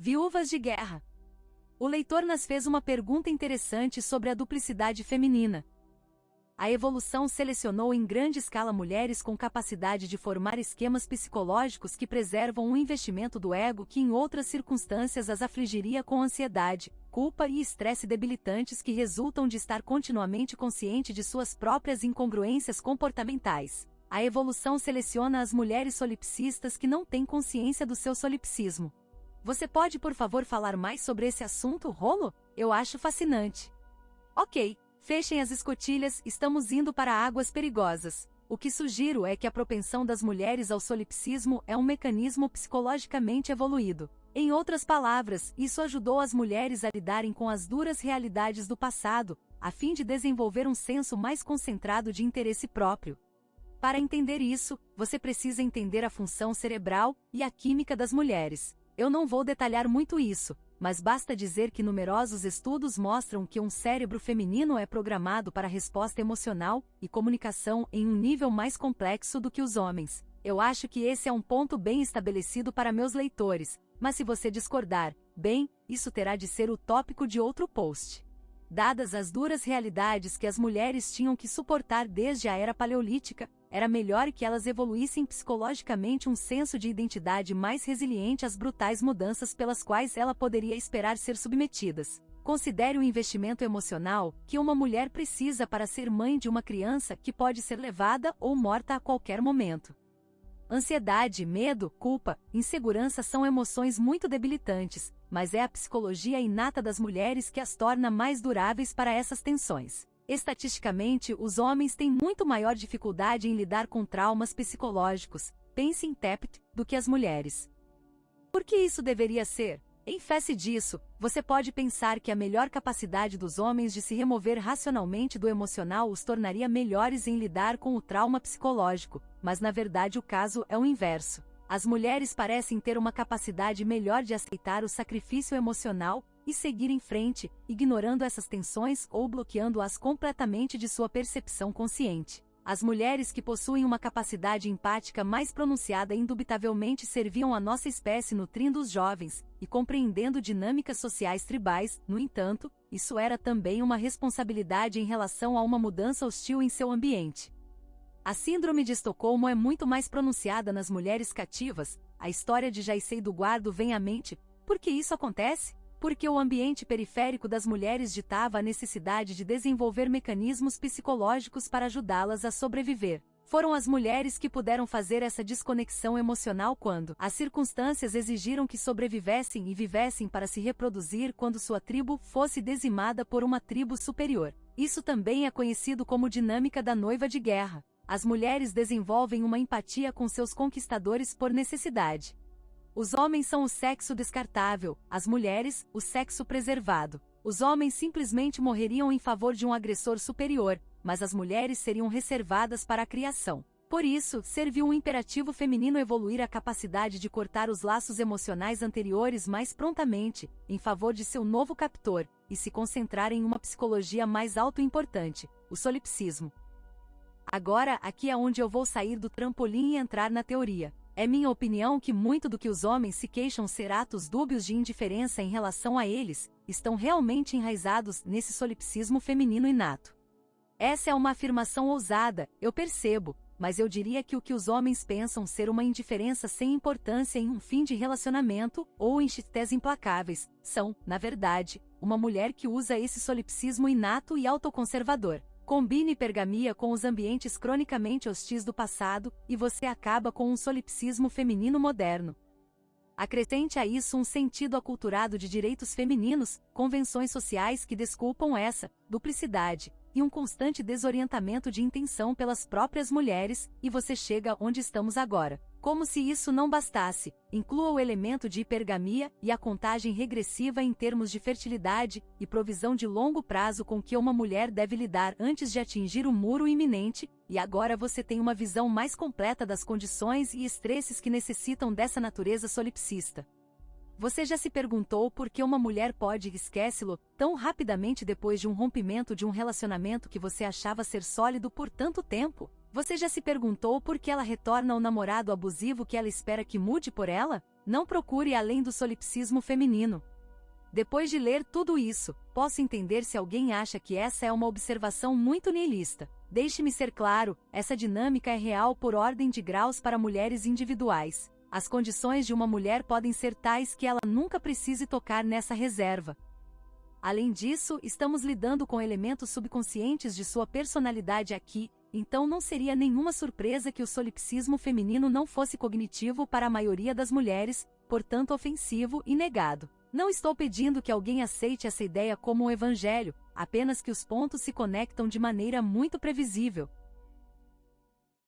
Viúvas de guerra. O leitor nos fez uma pergunta interessante sobre a duplicidade feminina. A evolução selecionou em grande escala mulheres com capacidade de formar esquemas psicológicos que preservam um investimento do ego que em outras circunstâncias as afligiria com ansiedade, culpa e estresse debilitantes que resultam de estar continuamente consciente de suas próprias incongruências comportamentais. A evolução seleciona as mulheres solipsistas que não têm consciência do seu solipsismo. Você pode, por favor, falar mais sobre esse assunto, Rolo? Eu acho fascinante. Ok. Fechem as escotilhas, estamos indo para águas perigosas. O que sugiro é que a propensão das mulheres ao solipsismo é um mecanismo psicologicamente evoluído. Em outras palavras, isso ajudou as mulheres a lidarem com as duras realidades do passado, a fim de desenvolver um senso mais concentrado de interesse próprio. Para entender isso, você precisa entender a função cerebral e a química das mulheres. Eu não vou detalhar muito isso, mas basta dizer que numerosos estudos mostram que um cérebro feminino é programado para resposta emocional e comunicação em um nível mais complexo do que os homens. Eu acho que esse é um ponto bem estabelecido para meus leitores, mas se você discordar, bem, isso terá de ser o tópico de outro post. Dadas as duras realidades que as mulheres tinham que suportar desde a era paleolítica, era melhor que elas evoluíssem psicologicamente um senso de identidade mais resiliente às brutais mudanças pelas quais ela poderia esperar ser submetidas. Considere o investimento emocional que uma mulher precisa para ser mãe de uma criança que pode ser levada ou morta a qualquer momento. Ansiedade, medo, culpa, insegurança são emoções muito debilitantes, mas é a psicologia inata das mulheres que as torna mais duráveis para essas tensões. Estatisticamente, os homens têm muito maior dificuldade em lidar com traumas psicológicos, pense em TEPT, do que as mulheres. Por que isso deveria ser? Em face disso, você pode pensar que a melhor capacidade dos homens de se remover racionalmente do emocional os tornaria melhores em lidar com o trauma psicológico, mas na verdade o caso é o inverso. As mulheres parecem ter uma capacidade melhor de aceitar o sacrifício emocional e seguir em frente, ignorando essas tensões ou bloqueando-as completamente de sua percepção consciente. As mulheres que possuem uma capacidade empática mais pronunciada indubitavelmente serviam a nossa espécie nutrindo os jovens e compreendendo dinâmicas sociais tribais. No entanto, isso era também uma responsabilidade em relação a uma mudança hostil em seu ambiente. A síndrome de Estocolmo é muito mais pronunciada nas mulheres cativas. A história de Jaicei do Guardo vem à mente. Por que isso acontece? Porque o ambiente periférico das mulheres ditava a necessidade de desenvolver mecanismos psicológicos para ajudá-las a sobreviver. Foram as mulheres que puderam fazer essa desconexão emocional quando as circunstâncias exigiram que sobrevivessem e vivessem para se reproduzir quando sua tribo fosse dizimada por uma tribo superior. Isso também é conhecido como dinâmica da noiva de guerra. As mulheres desenvolvem uma empatia com seus conquistadores por necessidade. Os homens são o sexo descartável, as mulheres, o sexo preservado. Os homens simplesmente morreriam em favor de um agressor superior, mas as mulheres seriam reservadas para a criação. Por isso, serviu um imperativo feminino evoluir a capacidade de cortar os laços emocionais anteriores mais prontamente, em favor de seu novo captor, e se concentrar em uma psicologia mais autoimportante, o solipsismo. Agora, aqui é onde eu vou sair do trampolim e entrar na teoria. É minha opinião que muito do que os homens se queixam ser atos dúbios de indiferença em relação a eles, estão realmente enraizados nesse solipsismo feminino inato. Essa é uma afirmação ousada, eu percebo, mas eu diria que o que os homens pensam ser uma indiferença sem importância em um fim de relacionamento, ou em chités implacáveis, são, na verdade, uma mulher que usa esse solipsismo inato e autoconservador. Combine hipergamia com os ambientes cronicamente hostis do passado, e você acaba com um solipsismo feminino moderno. Acrescente a isso um sentido aculturado de direitos femininos, convenções sociais que desculpam essa duplicidade, e um constante desorientamento de intenção pelas próprias mulheres, e você chega onde estamos agora. Como se isso não bastasse, inclua o elemento de hipergamia e a contagem regressiva em termos de fertilidade e provisão de longo prazo com que uma mulher deve lidar antes de atingir o muro iminente, e agora você tem uma visão mais completa das condições e estresses que necessitam dessa natureza solipsista. Você já se perguntou por que uma mulher pode esquecê-lo tão rapidamente depois de um rompimento de um relacionamento que você achava ser sólido por tanto tempo? Você já se perguntou por que ela retorna ao namorado abusivo que ela espera que mude por ela? Não procure além do solipsismo feminino. Depois de ler tudo isso, posso entender se alguém acha que essa é uma observação muito niilista. Deixe-me ser claro, essa dinâmica é real por ordem de graus para mulheres individuais. As condições de uma mulher podem ser tais que ela nunca precise tocar nessa reserva. Além disso, estamos lidando com elementos subconscientes de sua personalidade aqui, então não seria nenhuma surpresa que o solipsismo feminino não fosse cognitivo para a maioria das mulheres, portanto ofensivo e negado. Não estou pedindo que alguém aceite essa ideia como um evangelho, apenas que os pontos se conectam de maneira muito previsível.